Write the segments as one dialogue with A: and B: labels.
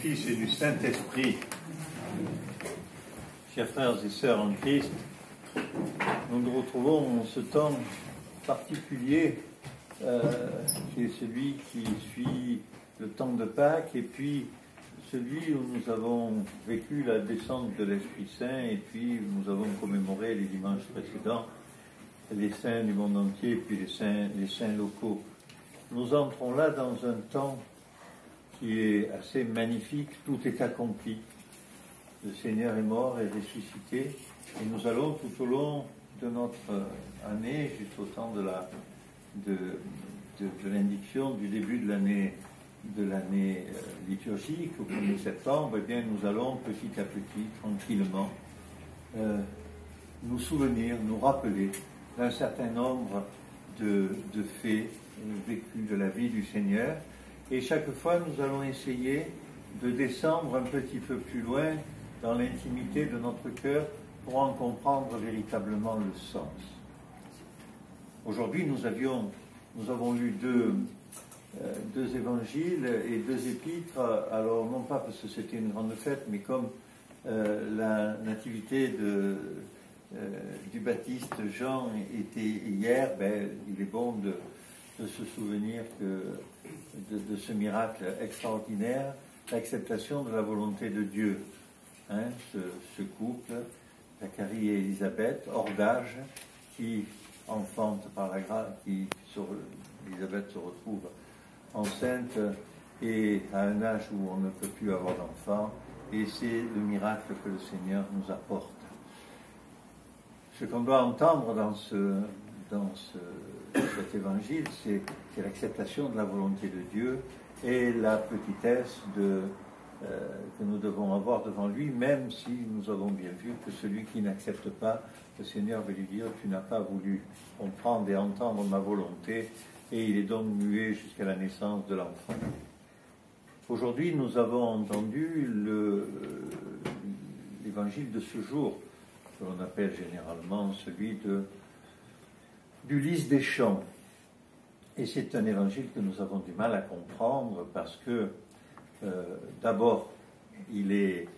A: Fils et du Saint-Esprit. Chers frères et sœurs en Christ, nous nous retrouvons en ce temps particulier qui est celui qui suit le temps de Pâques et puis celui où nous avons vécu la descente de l'Esprit Saint et puis nous avons commémoré les dimanches précédents les saints du monde entier et puis les saints locaux. Nous entrons là dans un temps qui est assez magnifique, tout est accompli. Le Seigneur est mort et ressuscité et nous allons tout au long de notre année, jusqu'au temps de l'indiction du début de l'année liturgique, au 1er septembre, eh bien, nous allons petit à petit, tranquillement, nous souvenir, nous rappeler d'un certain nombre de faits vécus de la vie du Seigneur. Et chaque fois, nous allons essayer de descendre un petit peu plus loin dans l'intimité de notre cœur pour en comprendre véritablement le sens. Aujourd'hui, nous avons lu deux évangiles et deux épîtres, alors non pas parce que c'était une grande fête, mais comme la nativité du Baptiste Jean était hier, il est bon de se souvenir de ce miracle extraordinaire, l'acceptation de la volonté de Dieu. Ce couple, Zacharie et Élisabeth, hors d'âge, qui enfante par la grâce, Élisabeth se retrouve enceinte et à un âge où on ne peut plus avoir d'enfant, et c'est le miracle que le Seigneur nous apporte. Ce qu'on doit entendre dans cet évangile, c'est l'acceptation de la volonté de Dieu et la petitesse que nous devons avoir devant lui, même si nous avons bien vu que celui qui n'accepte pas, le Seigneur veut lui dire « Tu n'as pas voulu comprendre et entendre ma volonté » et il est donc muet jusqu'à la naissance de l'enfant. Aujourd'hui, nous avons entendu l'évangile de ce jour, que l'on appelle généralement celui du lys des champs. Et c'est un évangile que nous avons du mal à comprendre parce que, d'abord, il est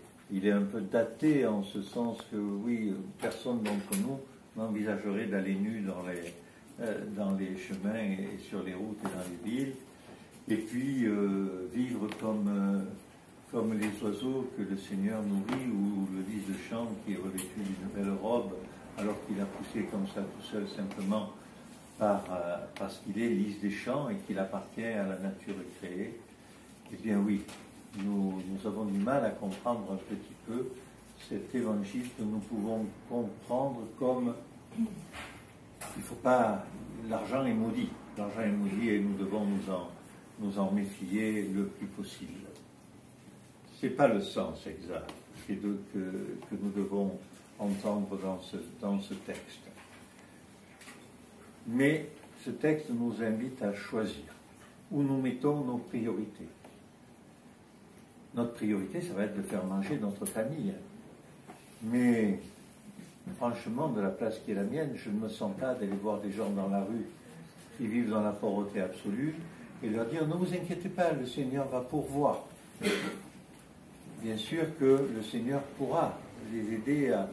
A: un peu daté en ce sens que, oui, personne d'entre nous n'envisagerait d'aller nu dans les chemins et sur les routes et dans les villes, et puis vivre comme les oiseaux que le Seigneur nourrit, ou le lys de champ qui est revêtu d'une belle robe, alors qu'il a poussé comme ça tout seul simplement parce qu'il est lys des champs et qu'il appartient à la nature créée. Eh bien oui, nous avons du mal à comprendre un petit peu cet évangile que nous pouvons comprendre comme il ne faut pas. L'argent est maudit. L'argent est maudit et nous devons nous en méfier le plus possible. Ce n'est pas le sens exact que nous devons entendre dans ce texte. Mais ce texte nous invite à choisir où nous mettons nos priorités. Notre priorité, ça va être de faire manger notre famille. Mais franchement, de la place qui est la mienne, je ne me sens pas d'aller voir des gens dans la rue qui vivent dans la pauvreté absolue et leur dire « Ne vous inquiétez pas, le Seigneur va pourvoir ». Bien sûr que le Seigneur pourra les aider à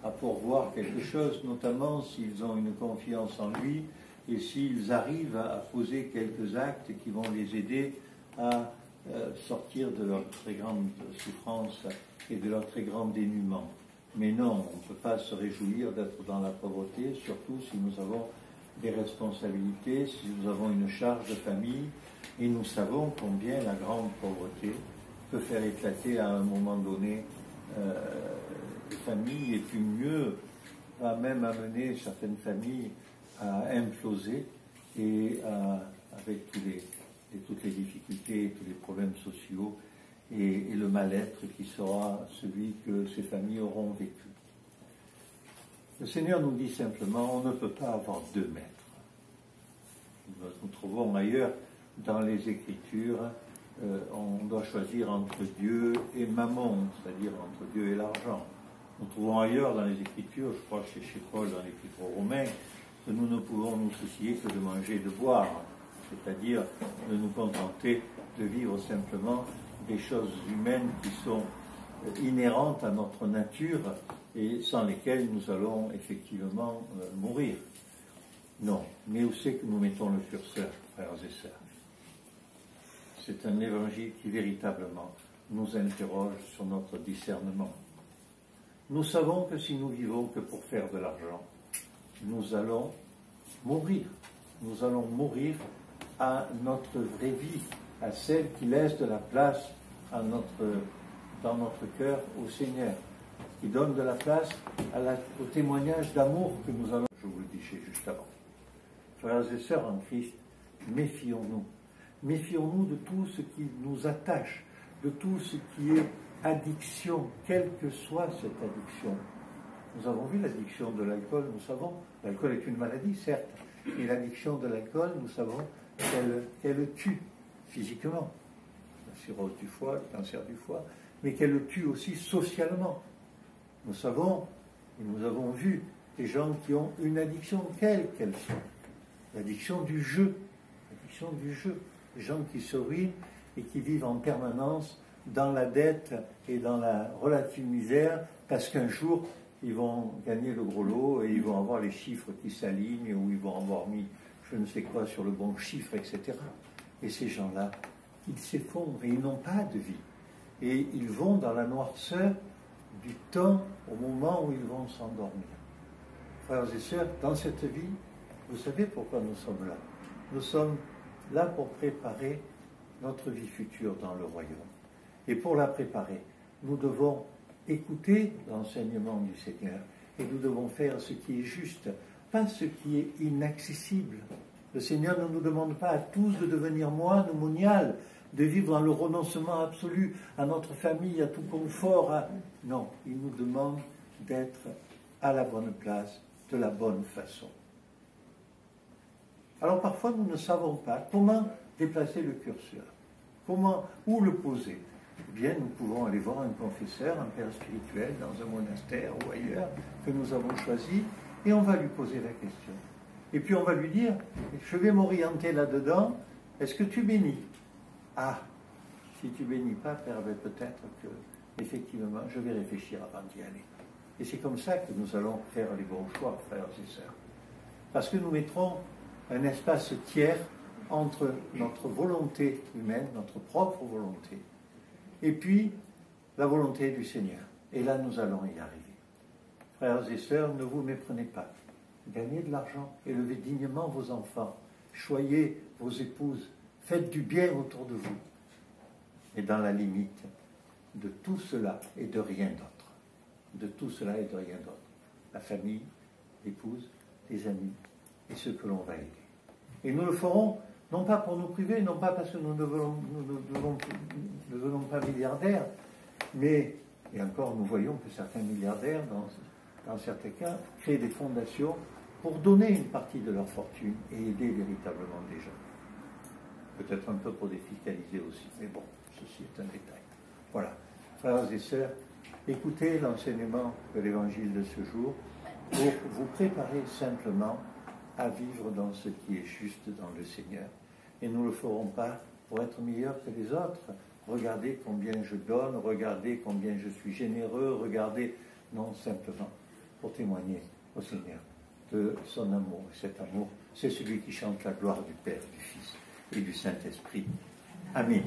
A: pourvoir quelque chose, notamment s'ils ont une confiance en lui et s'ils arrivent à poser quelques actes qui vont les aider à sortir de leur très grande souffrance et de leur très grand dénuement. Mais non, on ne peut pas se réjouir d'être dans la pauvreté, surtout si nous avons des responsabilités, si nous avons une charge de famille, et nous savons combien la grande pauvreté peut faire éclater à un moment donné les familles, et puis mieux, va même amener certaines familles à imploser, et avec toutes les difficultés, et tous les problèmes sociaux, et le mal-être qui sera celui que ces familles auront vécu. Le Seigneur nous dit simplement, on ne peut pas avoir deux maîtres. Nous trouvons ailleurs dans les Écritures, on doit choisir entre Dieu et Mammon, c'est-à-dire entre Dieu et l'argent. Nous trouvons ailleurs dans les Écritures, je crois chez Paul dans l'Épître aux Romains, que nous ne pouvons nous soucier que de manger et de boire, c'est-à-dire de nous contenter de vivre simplement des choses humaines qui sont inhérentes à notre nature et sans lesquelles nous allons effectivement mourir. Non, mais où c'est que nous mettons le curseur, frères et sœurs? C'est un évangile qui véritablement nous interroge sur notre discernement. Nous savons que si nous vivons que pour faire de l'argent, nous allons mourir. Nous allons mourir à notre vraie vie, à celle qui laisse de la place dans notre cœur au Seigneur, qui donne de la place au témoignage d'amour que nous allons. Je vous le disais juste avant. Frères et sœurs en Christ, méfions-nous. Méfions-nous de tout ce qui nous attache, de tout ce qui est addiction, quelle que soit cette addiction. Nous avons vu l'addiction de l'alcool, nous savons, l'alcool est une maladie, certes, et l'addiction de l'alcool, nous savons qu'elle tue physiquement, la cirrhose du foie, le cancer du foie, mais qu'elle tue aussi socialement. Nous savons, et nous avons vu, des gens qui ont une addiction, quelle qu'elle soit, l'addiction du jeu, des gens qui se ruinent et qui vivent en permanence dans la dette et dans la relative misère, parce qu'un jour, ils vont gagner le gros lot et ils vont avoir les chiffres qui s'alignent ou ils vont avoir mis je ne sais quoi sur le bon chiffre, etc. Et ces gens-là, ils s'effondrent et ils n'ont pas de vie. Et ils vont dans la noirceur du temps au moment où ils vont s'endormir. Frères et sœurs, dans cette vie, vous savez pourquoi nous sommes là? Nous sommes là pour préparer notre vie future dans le royaume. Et pour la préparer, nous devons écouter l'enseignement du Seigneur et nous devons faire ce qui est juste, pas ce qui est inaccessible. Le Seigneur ne nous demande pas à tous de devenir moines ou moniales, de vivre dans le renoncement absolu à notre famille, à tout confort. Non, il nous demande d'être à la bonne place, de la bonne façon. Alors parfois nous ne savons pas comment déplacer le curseur, où le poser. Eh bien, nous pouvons aller voir un confesseur, un père spirituel dans un monastère ou ailleurs que nous avons choisi et on va lui poser la question. Et puis on va lui dire, je vais m'orienter là-dedans, est-ce que tu bénis? Ah, si tu bénis pas, père, peut-être que effectivement je vais réfléchir avant d'y aller. Et c'est comme ça que nous allons faire les bons choix, frères et sœurs. Parce que nous mettrons un espace tiers entre notre volonté humaine, notre propre volonté, et puis la volonté du Seigneur. Et là, nous allons y arriver. Frères et sœurs, ne vous méprenez pas. Gagnez de l'argent, élevez dignement vos enfants, choyez vos épouses, faites du bien autour de vous. Et dans la limite de tout cela et de rien d'autre. De tout cela et de rien d'autre. La famille, l'épouse, les amis et ceux que l'on va aider. Et nous le ferons, non pas pour nous priver, non pas parce que nous ne devenons pas milliardaires, mais, et encore nous voyons que certains milliardaires, dans certains cas, créent des fondations pour donner une partie de leur fortune et aider véritablement des gens. Peut-être un peu pour défiscaliser aussi, mais bon, ceci est un détail. Voilà, frères et sœurs, écoutez l'enseignement de l'évangile de ce jour pour vous préparer simplement à vivre dans ce qui est juste dans le Seigneur. Et nous ne le ferons pas pour être meilleurs que les autres. Regardez combien je donne, regardez combien je suis généreux, regardez, non, simplement pour témoigner au Seigneur de son amour. Et cet amour, c'est celui qui chante la gloire du Père, du Fils et du Saint-Esprit. Amen.